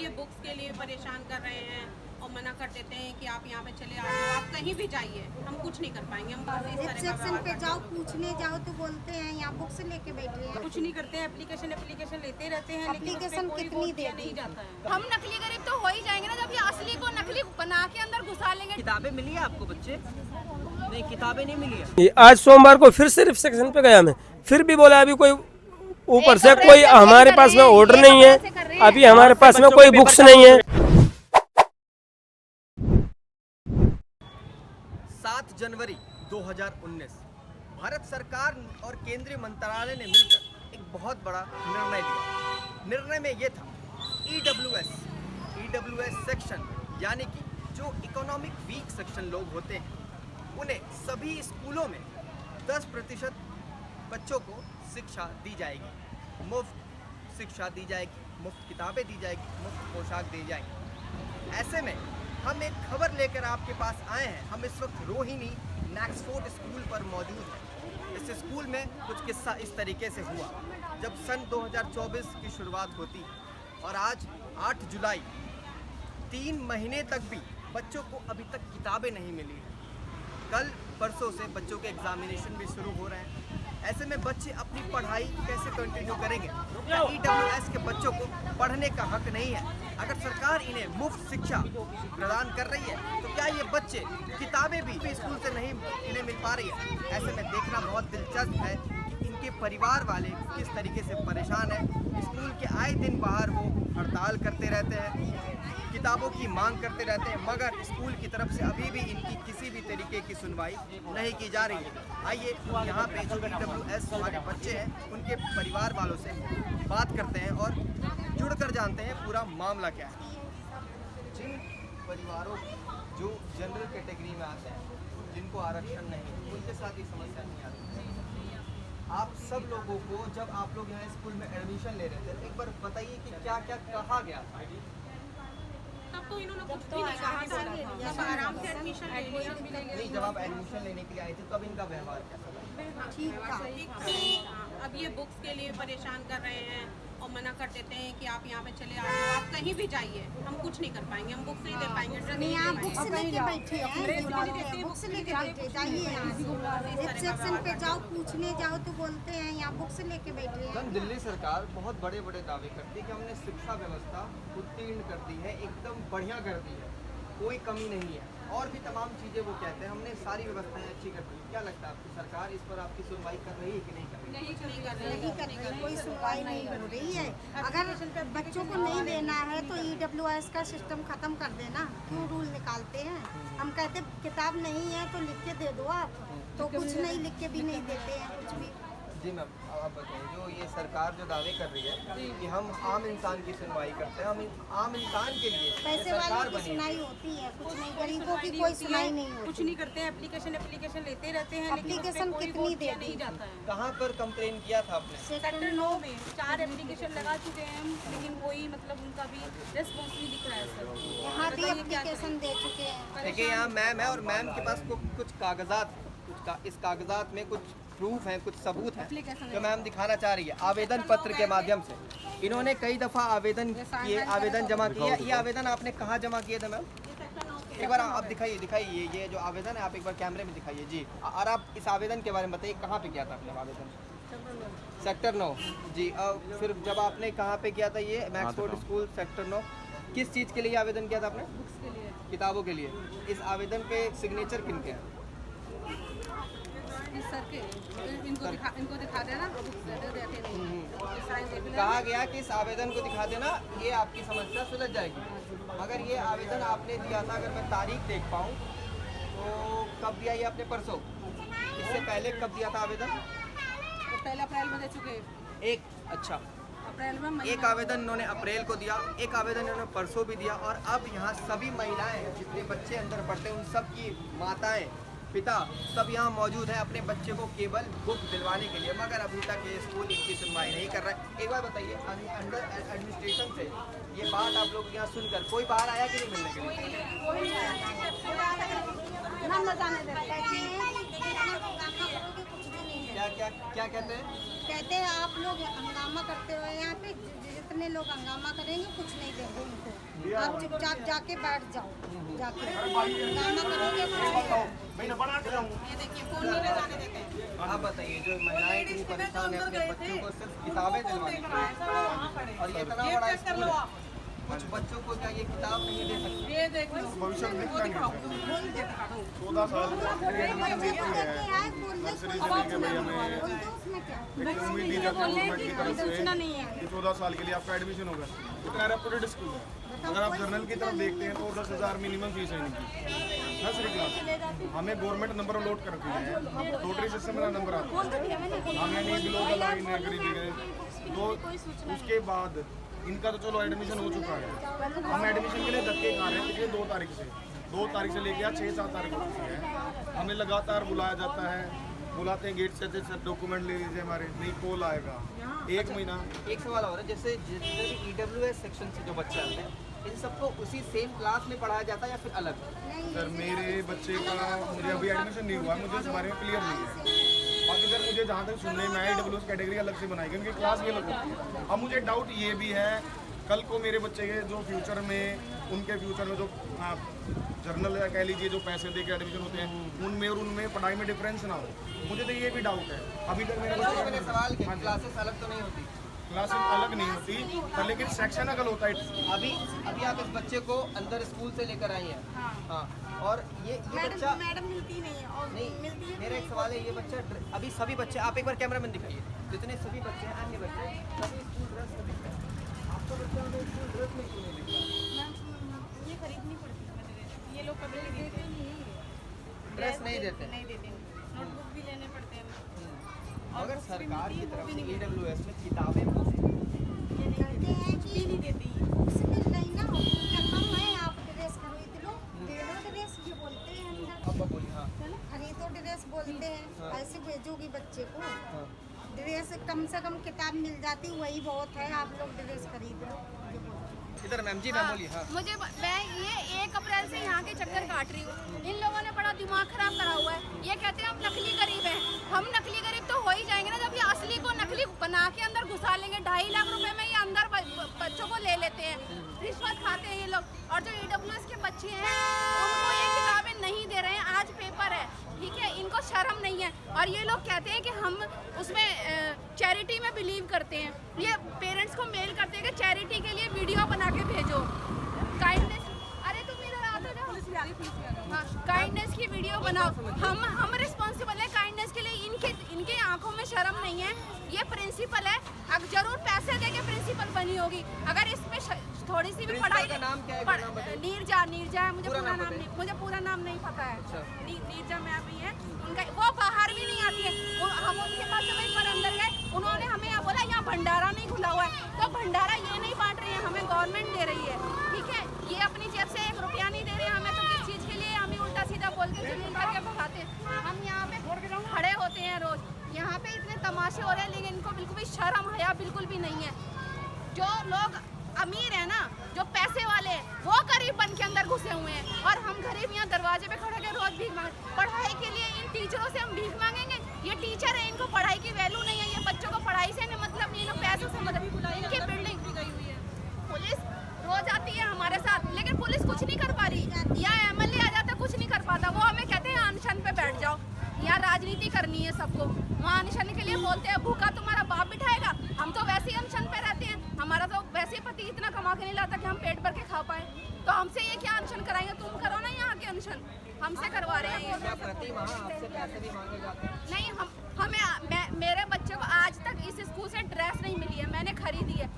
ये बुक्स के लिए परेशान कर रहे हैं और मना कर देते हैं कि आप यहाँ पे चले आ जाओ, आप कहीं भी जाइए, हम कुछ नहीं कर पाएंगे। हम बस इस तरह का सेक्शन पे जाओ, पूछने जाओ तो बोलते हैं यहाँ बुक्स लेके बैठे हैं। कुछ नहीं करते हैं, एप्लीकेशन लेते रहते हैं, लेकिन उस पे एप्लीकेशन कोई कितनी वोट दिया देती नहीं जाता है। हम नकली गरीब तो हो ही जाएंगे ना, जब ये असली को नकली बना के अंदर घुसा लेंगे। किताबें मिली है आपको बच्चे? नहीं, किताबें नहीं मिली है। आज सोमवार को फिर सिर्फ सेक्शन पे गया मैं, फिर भी बोला अभी कोई ऊपर से कोई हमारे पास में ऑर्डर नहीं है, अभी हमारे पास में कोई बुक्स नहीं है। 7 जनवरी 2019 भारत सरकार और केंद्रीय मंत्रालय ने मिलकर एक बहुत बड़ा निर्णय लिया। निर्णय में ये था ईडब्ल्यूएस सेक्शन, यानी कि जो इकोनॉमिक वीक सेक्शन लोग होते हैं, उन्हें सभी स्कूलों में 10% बच्चों को शिक्षा दी जाएगी, मुफ्त शिक्षा दी जाएगी, मुफ्त किताबें दी जाएगी, मुफ्त पोशाक दी जाएगी। ऐसे में हम एक खबर लेकर आपके पास आए हैं। हम इस वक्त रोहिणी नैक्सफोर्ड स्कूल पर मौजूद हैं। इस स्कूल में कुछ किस्सा इस तरीके से हुआ। जब सन 2024 की शुरुआत होती है और आज 8 जुलाई, 3 महीने तक भी बच्चों को अभी तक किताबें नहीं मिली हैं। कल परसों से बच्चों के एग्जामिनेशन भी शुरू हो रहे हैं। ऐसे में बच्चे अपनी पढ़ाई कैसे कंटिन्यू करेंगे? क्या ईडब्ल्यूएस के बच्चों को पढ़ने का हक नहीं है? अगर सरकार इन्हें मुफ्त शिक्षा प्रदान कर रही है तो क्या ये बच्चे किताबें भी स्कूल से नहीं इन्हें मिल पा रही है? ऐसे में देखना बहुत दिलचस्प है कि इनके परिवार वाले किस तरीके से परेशान है। स्कूल के आए दिन बाहर वो हड़ताल करते रहते हैं, किताबों की मांग करते रहते हैं, मगर स्कूल की तरफ से अभी भी इनकी किसी भी तरीके की सुनवाई नहीं की जा रही है। आइए यहाँ पे जो ईडब्ल्यूएस हमारे बच्चे हैं उनके परिवार वालों से बात करते हैं और जुड़कर जानते हैं पूरा मामला क्या है। जिन परिवारों जो जनरल कैटेगरी में आते हैं, जिनको आरक्षण नहीं, उनके साथ ये समस्या नहीं आती। आप सब लोगों को जब आप लोग यहाँ स्कूल में एडमिशन ले रहे थे, एक बार बताइए कि क्या क्या कहा गया था? तब तो इन्होंने कुछ भी नहीं कहा था, सब आराम से एडमिशन ले लिया। नहीं, जब आप एडमिशन लेने के लिए आए थे तब इनका व्यवहार कैसा था? ठीक था। अब ये बुक्स के लिए परेशान कर रहे हैं और मना कर देते हैं कि आप यहाँ पे चले आ जाओ, आप कहीं भी जाइए, हम कुछ नहीं कर पाएंगे, हम बुक्स नहीं दे पाएंगे, ड्रेस नहीं यहाँ दे बुक्स पाएंगे। लेके बैठे हैं, बुक्स लेके बैठे जाइए यहाँ सेक्शन पे जाओ, पूछने जाओ तो बोलते हैं यहाँ बुक्स लेके बैठे हैं। एकदम दिल्ली सरकार बहुत बड़े बड़े दावे करती है कि हमने शिक्षा व्यवस्था उत्तीर्ण कर दी है, एकदम बढ़िया कर दी है, कोई कमी नहीं है, और भी तमाम चीज़ें वो कहते हैं हमने सारी व्यवस्थाएं अच्छी कर दी। क्या लगता है आपकी सरकार इस पर आपकी सुनवाई कर रही है कि नहीं कर रही? नहीं कर नहीं कर रही, कोई सुनवाई नहीं हो रही है। अगर बच्चों को नहीं देना है तो ईडब्ल्यूएस का सिस्टम खत्म कर देना, क्यों रूल निकालते हैं? हम कहते किताब नहीं है तो लिख के दे दो आप, तो कुछ नहीं लिख के भी नहीं देते हैं कुछ भी। जी मैम, आप बताइए, जो ये सरकार जो दावे कर रही है कि हम आम इंसान की सुनवाई करते हैं, हम आम इंसान के लिए पैसे वालों की सुनाई होती है, कुछ नहीं, गरीबों की कोई सुनाई नहीं होती। कुछ नहीं करते हैं, एप्लीकेशन लेते रहते हैं, लेकिन उस पे एप्लीकेशन कोई कितनी वोट दिया देती नहीं जाता है। कहाँ पर कंप्लेन किया था आपने? सेक्टर 9 में 4 एप्लीकेशन लगा चुके हैं हम, लेकिन कोई मतलब उनका भी रेस्पॉन्स नहीं दिख रहा है सर। यहाँ भी एप्लीकेशन दे चुके हैं। देखिए, यहाँ मैम है और मैम के पास कुछ कागजात, इस कागजात में कुछ प्रूफ हैं, कुछ सबूत हैं जो मैम दिखाना चाह रही है। आवेदन पत्र के माध्यम से इन्होंने कई दफ़ा आवेदन किए, आवेदन जमा किया। ये आवेदन आपने कहाँ जमा किए थे मैम? एक बार आप दिखाइए ये जो आवेदन है, आप एक बार कैमरे में दिखाइए जी। और आप इस आवेदन के बारे में बताइए, कहाँ पे किया था आपने आवेदन? सेक्टर 9 जी। और फिर जब आपने कहाँ पे किया था ये? Maxford school sector 9। किस चीज़ के लिए आवेदन किया था आपने? बुक्स के लिए, किताबों के लिए। इस आवेदन पे सिग्नेचर किन के हैं? सर के इनको दिखा देना, बुक्स देते नहीं। कहा गया कि इस आवेदन को दिखा देना, ये आपकी समस्या सुलझ जाएगी। अगर ये आवेदन आपने दिया था, अगर मैं तारीख देख पाऊँ तो कब दिया ये आपने? परसों। इससे पहले कब दिया था आवेदन? तो पहले अप्रैल में दे चुके। अच्छा, अप्रैल में एक आवेदन इन्होंने अप्रैल को दिया, एक आवेदन इन्होंने परसों भी दिया, और अब यहाँ सभी महिलाएं, जितने बच्चे अंदर पढ़ते हैं, उन सब की माताएं, पिता सब यहाँ मौजूद हैं अपने बच्चे को केवल बुक दिलवाने के लिए, मगर अभी तक ये स्कूल इनकी सुनवाई नहीं कर रहा है। एक बार बताइए, अंडर एडमिनिस्ट्रेशन से ये बात आप लोग यहाँ सुनकर कोई बाहर आया कि नहीं मिलने के लिए? क्या कहते हैं? कहते हैं आप लोग हंगामा करते हुए यहाँ पे, जितने लोग हंगामा करेंगे कुछ नहीं देंगे उनको। आप चुपचाप जाके बैठ जाओ, जाके गाना करोगे ये देखिए फोन नहीं ले जाने देते हैं। आप बताइए, जो महिलाएं इतनी परेशान है अपने बच्चों को सिर्फ किताबें दिलवाने के लिए, और ये इतना बड़ा स्कूल है, कुछ बच्चों को क्या ये किताब नहीं दे सकते? ये देख लो, भविष्य में वो दिखता दिखाओ, नहीं वो दिखाओ। 14 साल एडमिशन देती है नर्सरी से लेके भाई हमें उसमें क्या एक उम्मीद दी जाती है गवर्नमेंट की तरफ से कि 14 साल के लिए आपका एडमिशन होगा। इतना रेपुटेड स्कूल है। अगर आप जर्नल की तरफ देखते हैं तो 10,000 मिनिमम फीस है इनकी नर्सरी क्लास। हमें गवर्नमेंट नंबर अलॉट कर दी है, लॉटरी सिस्टम में नंबर आता है, हमें नहीं बिलो द लाइन है गरीबी के। तो उसके बाद इनका तो चलो एडमिशन हो चुका है, हम एडमिशन के लिए धक्के खा रहे हैं पिछले 2 तारीख से। 2 तारीख से लेके आज 6-7 तारीख हो चुकी है। हमें लगातार बुलाया जाता है, बुलाते हैं गेट से, सर डॉक्यूमेंट ले लीजिए हमारे, नहीं कॉल आएगा 1 महीना। एक सवाल और है, जैसे जितने भी EWS सेक्शन से जो बच्चे आते हैं, इन सबको उसी सेम क्लास में पढ़ाया जाता है या फिर अलग? सर मेरे बच्चे का मुझे अभी एडमिशन नहीं हुआ, मुझे इस बारे में क्लियर नहीं है। बाकी सर मुझे जहाँ तक सुनने में EWS कैटेगरी अलग से बनाई गई, उनकी क्लास भी अलग होती है। अब मुझे डाउट ये भी है, कल को मेरे बच्चे के जो फ्यूचर में, उनके फ्यूचर में जो जर्नल या कह लीजिए जो पैसे दे के एडमिशन होते हैं, उनमें और उनमें पढ़ाई में डिफरेंस ना हो, मुझे तो ये भी डाउट है। अभी तक मेरे बच्चे मैंने सवाल किया, क्लासेस अलग तो नहीं होती? क्लासेस अलग नहीं होती पर लेकिन सेक्शन अलग होता है। अभी आप इस बच्चे को अंदर स्कूल से लेकर आई हैं, हाँ, और ये बच्चा मैडम मिलती नहीं है और नहीं, मिलती है मेरा एक सवाल है, ये बच्चा अभी सभी बच्चे, आप एक बार कैमरामैन दिखाइए, जितने सभी बच्चे हैं, अन्य बच्चे सभी स्कूल ड्रेस में दिखते हैं, आपका बच्चा हमें स्कूल ड्रेस में क्यों नहीं दिखता? ये खरीदनी पड़ती है ड्रेस, ये लोग कभी नहीं देते, ड्रेस नहीं देते? नहीं देते, नोटबुक भी लेने पड़ते हैं। अगर सरकार की तरफ से EWS में किताबें मुफ्त कहते हैं कि नहीं देती। उसमें नहीं ना क्या कम है, आप ड्रेस खरीद लो, दे दो ड्रेस, ये बोलते हैं अंदर। अब बोलिए, हाँ खरीदो ड्रेस बोलते हैं, ऐसे भेजोगी बच्चे को। हाँ। ड्रेस कम से कम किताब मिल जाती, वही बहुत है, आप लोग ड्रेस खरीद लो, ये बोलते हैं। इधर मैम जी, मैम बोलिए। हाँ, मैं ये 1 अप्रैल से यहाँ के चक्कर काट रही हूँ। इन लोगों ने बड़ा दिमाग खराब करा हुआ है। ये कहते हैं हम नकली गरीब हैं। हम नकली गरीब तो हो ही जाएंगे ना जब ये असली को नकली बना के अंदर घुसा लेंगे। 2.5 लाख रुपए में ये अंदर बच्चों को ले लेते हैं, रिश्वत खाते हैं ये लोग। और जो EWS के बच्चे हैं उनको ये किताबें नहीं दे रहे हैं। आज पेपर है, ठीक है, इनको शर्म नहीं है। और ये लोग कहते हैं कि हम उसमें चैरिटी में बिलीव करते हैं। ये पेरेंट्स को मेल करते हैं कि चैरिटी के लिए वीडियो बना के भेजो, काइंडनेस। अरे तुम इधर आ तो जाओ, हाँ, काइंडनेस की वीडियो बनाओ। हम रिस्पॉन्सिबल है काइंडनेस के लिए। इनके आंखों में शर्म नहीं है। ये प्रिंसिपल है, अब जरूर पैसे दे के प्रिंसिपल बनी होगी। अगर इसमें थोड़ी सी भी पढ़ाई, का नाम क्या है? नाम बताइए। नीरजा है, मुझे पूरा नाम नहीं, मुझे पूरा नाम नहीं पता है। नीरजा मैम ही है उनका, वो बाहर भी नहीं आती है। हम उनके पास जब एक बार अंदर गए, उन्होंने हमें यहाँ बोला यहाँ भंडारा नहीं खुला हुआ है। तो भंडारा ये नहीं बांट रही है, हमें गवर्नमेंट दे रही है, ठीक है। ये अपनी जेब से 1 रुपया नहीं दे रहे हैं हमें, तो किस चीज़ के लिए हमें उल्टा सीधा बोल के जमीन करके भगाते हैं। हम यहाँ पे खड़े होते हैं रोज, यहाँ पे इतने तमाशे हो रहे हैं, लेकिन इनको बिल्कुल भी शर्म हया बिल्कुल भी नहीं है। जो लोग अमीर है ना, जो पैसे वाले, वो गरीब बन के अंदर घुसे हुए हैं, और हम गरीब यहाँ दरवाजे पे खड़े के रोज भीख मांगे। पढ़ाई के लिए इन टीचरों से हम भीख मांगेंगे? ये टीचर है, इनको पढ़ाई की वैल्यू नहीं है। ये बच्चों को पढ़ाई से नहीं मतलब नहीं, इनको पैसों से मतलब। इनकी बिल्डिंग भी गई हुई है, पुलिस रोज आती है हमारे साथ, लेकिन पुलिस कुछ नहीं कर पा रही। या MLA आ जाता, कुछ नहीं कर पाता। वो हमें कहते हैं अनशन पे बैठ जाओ, यहाँ राजनीति करनी है सबको। वहाँ अनशन के लिए बोलते हैं भूखा तुम्हारा बाप बिठाएगा। हम तो वैसे ही अनशन पे रहते हैं, हमारा तो वैसे ही पति इतना कमा के नहीं लाता कि हम पेट भर के खा पाए। तो हमसे ये क्या अनशन कराएंगे? तुम करो ना यहाँ के अनशन, हमसे करवा रहे हैं ये। प्रति माह आपसे पैसे भी मांगे जाते हैं? नहीं, मेरे बच्चे को आज तक इस स्कूल से ड्रेस नहीं मिली है, मैंने खरीदी है।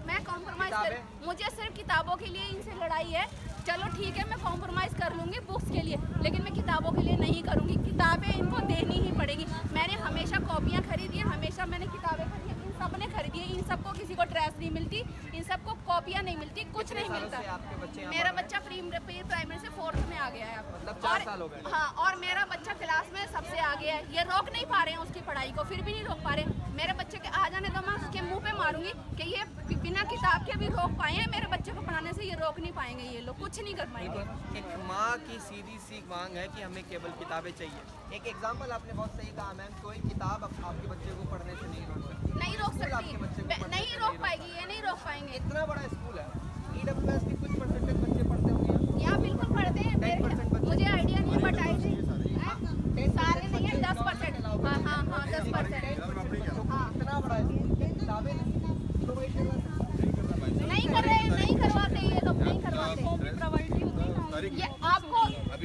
मैं कॉम्प्रोमाइज कर, मुझे सिर्फ किताबों के लिए इनसे लड़ाई है। चलो ठीक है, मैं कॉम्प्रोमाइज़ कर लूँगी बुक्स के लिए, लेकिन मैं किताबों के लिए नहीं करूँगी। किताबें इनको देनी ही पड़ेगी। मैंने हमेशा कॉपियाँ खरीदी हैं, हमेशा मैंने किताबें खरीदी हैं, इन सब ने खरीदी है। इन सबको किसी को ड्रेस नहीं मिलती, इन सबको कॉपियाँ नहीं मिलती, कुछ नहीं मिलता। मेरा बच्चा प्री प्राइमरी से 4th में आ गया है, मतलब 4 साल हो गए। हाँ, और मेरा बच्चा क्लास में सबसे आगे है। ये रोक नहीं पा रहे हैं उसकी पढ़ाई को, फिर भी नहीं रोक पा रहे। मेरे बच्चे के आ जाने तो मैं उसके मुंह पे मारूंगी कि ये बिना किताब के भी रोक पाए हैं मेरे बच्चे को पढ़ाने से। ये रोक नहीं पाएंगे, ये लोग कुछ नहीं कर पाएंगे। एक माँ की सीधी सी मांग है कि हमें केवल किताबें चाहिए। एक एग्जांपल आपने बहुत सही कहा मैम, कोई किताब आपके बच्चे को पढ़ने से नहीं रोक सकती, नहीं रोक सकती, नहीं रोक पाएगी, ये नहीं रोक पाएंगे। इतना बड़ा स्कूल है, EWS की कुछ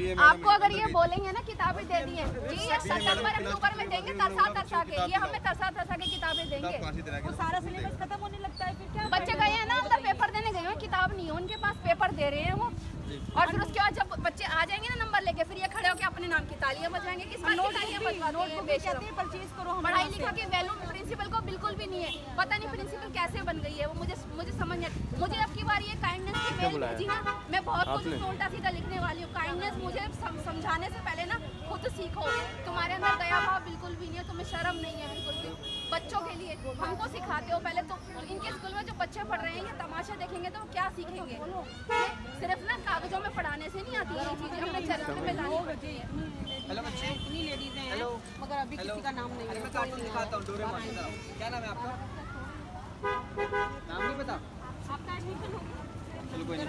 आपको अगर ये बोलेंगे ना किताबें दे दी हैं जी, ये सितंबर अक्टूबर में देंगे तरसा के, ये हमें तरसा के किताबें देंगे। वो सारा सिलेबस खत्म होने लगता है फिर क्या? बच्चे गए हैं ना अंदर पेपर देने गए हैं, किताब नहीं है उनके पास, पेपर दे रहे हैं वो, और फिर उसके बाद जब बच्चे आ जाएंगे ना नंबर लेके, फिर ये खड़े होकर अपने नाम की तालियां बजाएंगे। किस बात की तालियां बजवाते हैं बेशरम? परचेज करो, पढ़ाई लिखा के वैल्यू प्रिंसिपल को बिल्कुल भी नहीं है, पता नहीं प्रिंसिपल कैसे बन गई है वो, मुझे समझ नहीं। मुझे अब की बार ये काइंडनेस की मेल भेजी ना, मैं बहुत कुछ उल्टा सीधा लिखने वाली हूँ। काइंडनेस मुझे समझाने से पहले ना खुद सीखो, तुम्हारे अंदर दया भाव बिल्कुल भी नहीं है, तुम्हें शर्म नहीं है बिल्कुल भी। बच्चों के लिए हमको सिखाते हो पहले तो, इनके स्कूल में जो बच्चे पढ़ रहे हैं ये तमाशा देखेंगे तो क्या सीखेंगे? सिर्फ ना कागजों में पढ़ाने से नहीं आती ये चीजें, हमें चरित्र में लानी पड़ती है। हेलो बच्चे, इतनी लेडीज हैं हेलो, मगर अभी किसी का नाम नहीं अरे है। मैं कार्टून दिखाता हूँ, डोरेमोन की तरह। क्या नाम है आपका? नाम नहीं पता? आपका एडमिशन हो गया? चलो कोई नहीं,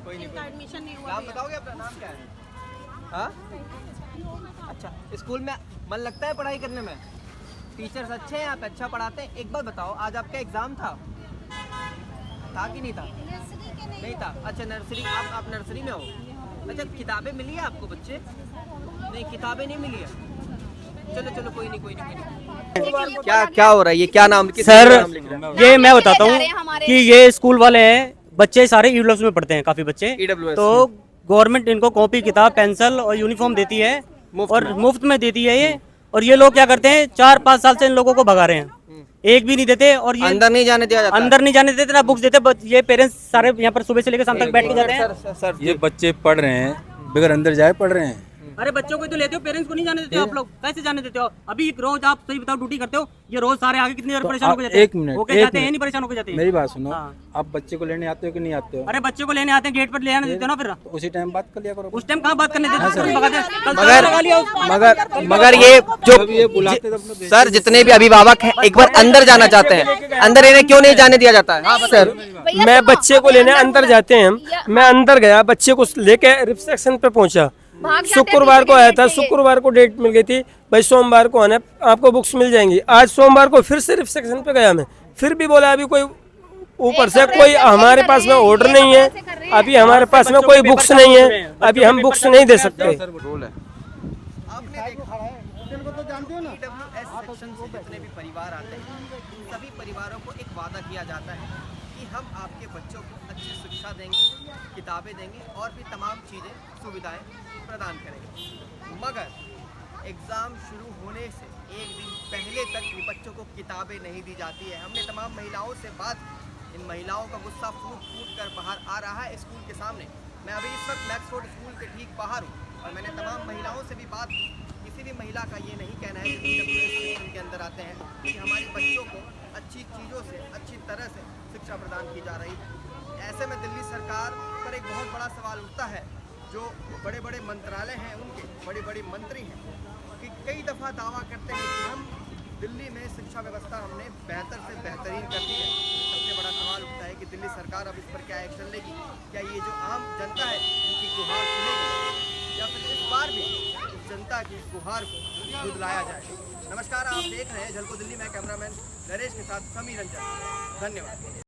कोई नहीं, इनका एडमिशन नहीं हुआ नाम भैया। बताओगे अपना? नाम क्या है? हाँ, अच्छा, स्कूल में मन लगता है पढ़ाई करने में? टीचर्स अच्छे हैं, आप अच्छा पढ़ाते हैं? एक बात बताओ, आज आपका एग्जाम था कि नहीं था? नहीं था। अच्छा, नर्सरी, आप नर्सरी में हो? अच्छा, किताबें मिली है आपको बच्चे? नहीं, किताबें नहीं मिली है। चलो कोई नहीं। क्या हो रहा है? ये क्या नाम? सर नाम लिख रहे हैं? ये मैं बताता हूँ कि ये स्कूल वाले हैं, बच्चे सारे ईडब्ल्यूएस में पढ़ते हैं, काफी बच्चे। EWS तो गवर्नमेंट इनको कॉपी किताब पेंसिल और यूनिफॉर्म देती है, और मुफ्त में देती है ये। और ये लोग क्या करते हैं, 4-5 साल से इन लोगों को भगा रहे हैं, एक भी नहीं देते। और ये अंदर नहीं जाने दिया जाता? अंदर नहीं जाने देते ना, बुक्स देते। ये पेरेंट्स सारे यहाँ पर सुबह से लेकर शाम तक बैठ के जाते हैं। सर, ये बच्चे पढ़ रहे हैं, बगैर अंदर जाए पढ़ रहे हैं। अरे बच्चों को तो लेते हो, पेरेंट्स को नहीं जाने देते हो आप लोग, कैसे जाने देते हो? अभी रोज आप सही बताओ, ड्यूटी करते हो, ये रोज सारे आगे कितनी देर तो परेशान हो जाते आप हैं? एक मिनट, होके एक जाते हैं मिनट। नहीं परेशान होके जाते हैं? मेरी बात सुनो, हाँ। आप बच्चे को लेने आते हो कि नहीं आते हो? अरे बच्चे को लेने आते हैं, गेट पर ले आने देते हो ना फिर? तो उसी टाइम बात कर लिया करो। उस टाइम कहाँ बात करने देते हो? मगर ये जो ये बुलाते तब तो सर, जितने भी अभिभावक हैं एक बार अंदर जाना चाहते हैं, अंदर इन्हें क्यों नहीं जाने दिया जाता है? हाँ सर, मैं बच्चे को लेने अंदर जाते हैं हम, मैं अंदर गया, बच्चे को लेके रिसेप्शन पे पहुंचा, शुक्रवार को आया था, शुक्रवार को डेट मिल गई थी, भाई सोमवार को आना, आपको बुक्स मिल जाएंगी। आज सोमवार को फिर से रिसेप्शन पे गया मैं, फिर भी बोला अभी कोई ऊपर से कोई हमारे पास में ऑर्डर नहीं है, अभी हमारे पास में कोई बुक्स नहीं है, अभी हम बुक्स नहीं दे सकते। आपने देखा तो जानते हो ना, EWS सेक्शन से जितने भी परिवार आते हैं, सभी परिवारों को एक वादा किया जाता है कि हम आपके बच्चों को अच्छी शिक्षा देंगे, किताबें देंगे और भी तमाम चीज़ें, सुविधाएं प्रदान करेंगे। मगर एग्ज़ाम शुरू होने से एक दिन पहले तक भी बच्चों को किताबें नहीं दी जाती है। हमने तमाम महिलाओं से बात, इन महिलाओं का गुस्सा फूट कर बाहर आ रहा है स्कूल के सामने। मैं अभी इस वक्त मैक्सफोर्ड स्कूल के ठीक बाहर हूँ और मैंने तमाम महिलाओं से भी बात की। किसी भी महिला का ये नहीं कहना है कि EWS सेक्शन के अंदर आते हैं कि हमारे बच्चों को अच्छी चीज़ों से, अच्छी तरह से शिक्षा प्रदान की जा रही है। ऐसे में दिल्ली सरकार पर एक बहुत बड़ा सवाल उठता है, जो बड़े बड़े मंत्रालय हैं उनके बड़े बड़े मंत्री हैं कि कई दफ़ा दावा करते हैं कि हम दिल्ली में शिक्षा व्यवस्था हमने बेहतर से बेहतरीन कर दी है। सबसे बड़ा सवाल उठता है कि दिल्ली सरकार अब इस पर क्या एक्शन लेगी? क्या ये जो आम जनता है उनकी गुहार सुनेगी या फिर इस बार भी उस जनता की गुहार को बुदलाया जाए? नमस्कार, आप देख रहे हैं झलको दिल्ली में कैमरामैन नरेश के साथ समीर रंजन। धन्यवाद।